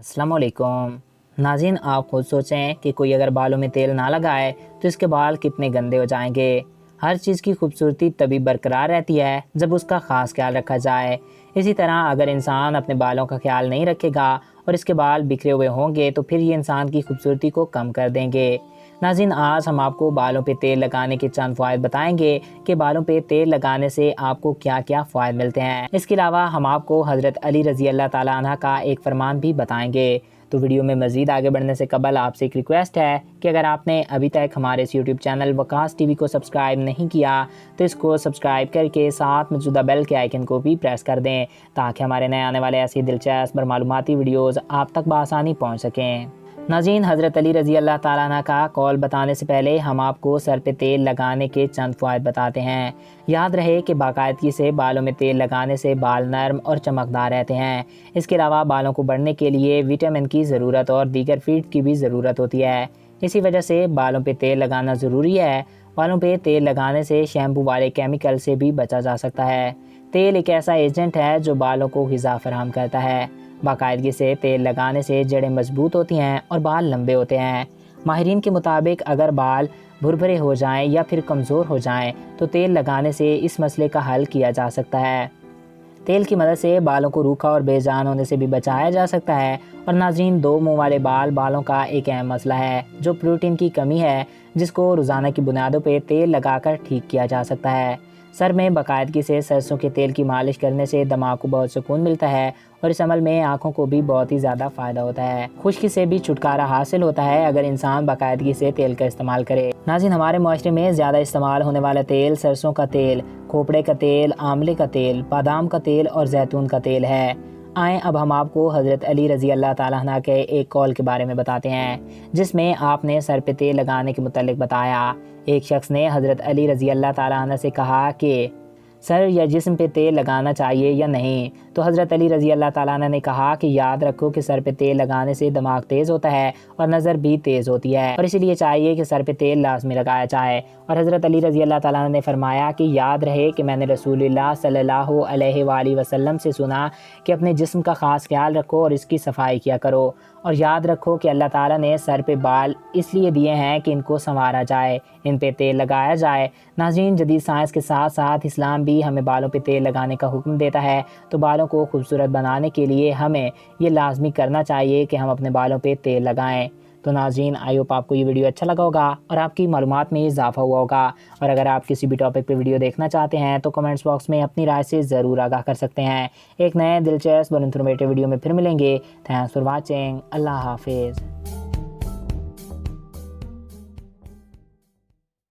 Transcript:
अस्सलाम वालेकुम नाज़रीन, आप खुद सोचें कि कोई अगर बालों में तेल ना लगाए तो इसके बाल कितने गंदे हो जाएंगे। हर चीज़ की खूबसूरती तभी बरकरार रहती है जब उसका ख़ास ख्याल रखा जाए। इसी तरह अगर इंसान अपने बालों का ख्याल नहीं रखेगा और इसके बाल बिखरे हुए होंगे तो फिर ये इंसान की खूबसूरती को कम कर देंगे। नाज़रीन, आज हम आपको बालों पे तेल लगाने के चंद फ़ायदे बताएंगे कि बालों पे तेल लगाने से आपको क्या क्या फ़ायदे मिलते हैं। इसके अलावा हम आपको हज़रत अली रज़ी अल्लाह ताला अन्हा का एक फरमान भी बताएंगे। तो वीडियो में मज़ीद आगे बढ़ने से कबल आपसे एक रिक्वेस्ट है कि अगर आपने अभी तक हमारे इस यूट्यूब चैनल वकास टीवी को सब्सक्राइब नहीं किया तो इसको सब्सक्राइब करके साथ मौजूदा बेल के आइकन को भी प्रेस कर दें ताकि हमारे नए आने वाले ऐसी दिलचस्प और मालूमाती वीडियोज़ आप तक बआसानी पहुँच सकें। नाज़रीन, हज़रत अली रज़ी अल्लाह ताला अन्हा का कौल बताने से पहले हम आपको सर पे तेल लगाने के चंद फ़ायदे बताते हैं। याद रहे कि बाकायदगी से बालों में तेल लगाने से बाल नरम और चमकदार रहते हैं। इसके अलावा बालों को बढ़ने के लिए विटामिन की ज़रूरत और दीगर फीड की भी ज़रूरत होती है। इसी वजह से बालों पे तेल लगाना ज़रूरी है। बालों पे तेल लगाने से शैम्पू वाले केमिकल से भी बचा जा सकता है। तेल एक ऐसा एजेंट है जो बालों को ग़िज़ा फराहम करता है। बाकायदगी से तेल लगाने से जड़ें मजबूत होती हैं और बाल लंबे होते हैं। माहिरीन के मुताबिक अगर बाल भुरभुरे हो जाएं या फिर कमज़ोर हो जाएं तो तेल लगाने से इस मसले का हल किया जा सकता है। तेल की मदद से बालों को रूखा और बेजान होने से भी बचाया जा सकता है। और नाज़रीन, दो मुंह वाले बालों का एक अहम मसला है जो प्रोटीन की कमी है, जिसको रोज़ाना की बुनियादों पर तेल लगाकर ठीक किया जा सकता है। सर में बाकायदगी से सरसों के तेल की मालिश करने से दिमाग को बहुत सुकून मिलता है और इस अमल में आँखों को भी बहुत ही ज़्यादा फ़ायदा होता है। खुश्की से भी छुटकारा हासिल होता है अगर इंसान बाकायदगी से तेल का इस्तेमाल करे। नाज़रीन, हमारे माशरे में ज़्यादा इस्तेमाल होने वाला तेल सरसों का तेल, खोपड़े का तेल, आंवले का तेल, बादाम का तेल और जैतून का तेल है। आएँ अब हम आपको हज़रत अली रज़ी अल्लाह ताला अन्हा के एक कौल के बारे में बताते हैं जिसमें आपने सर पे तेल लगाने के मुतालिक बताया। एक शख्स ने हज़रत अली रज़ी अल्लाह ताला अन्हा से कहा कि सर या जिस्म पे तेल लगाना चाहिए या नहीं। तो हज़रत अली रज़ी अल्लाह ताला अन्हा ने कहा कि याद रखो कि सर पे तेल लगाने से दिमाग तेज़ होता है और नज़र भी तेज़ होती है और इसीलिए चाहिए कि सर पे तेल लाजमी लगाया जाए। और हज़रत अली रज़ी अल्लाह ताला अन्हा ने फरमाया कि याद रहे कि मैंने रसूलुल्लाह सल्लल्लाहु अलैहि वसल्लम से सुना कि अपने जिस्म का ख़ास ख्याल रखो और इसकी सफाई किया करो। और याद रखो कि अल्लाह ताला ने सर पे बाल इसलिए दिए हैं कि इनको संवारा जाए, इन पे तेल लगाया जाए। नाज़रीन, जदीद साइंस के साथ साथ इस्लाम भी हमें बालों पे तेल लगाने का हुक्म देता है। तो बालों को खूबसूरत बनाने के लिए हमें ये लाजमी करना चाहिए कि हम अपने बालों पे तेल लगाएं। तो नाज़रीन, आई होप आपको ये वीडियो अच्छा लगा होगा और आपकी मालूमात में इजाफा हुआ होगा। और अगर आप किसी भी टॉपिक पे वीडियो देखना चाहते हैं तो कमेंट्स बॉक्स में अपनी राय से ज़रूर आगाह कर सकते हैं। एक नए दिलचस्प और इन्फॉर्मेटिव वीडियो में फिर मिलेंगे। Thanks for watching. अल्लाह हाफिज़।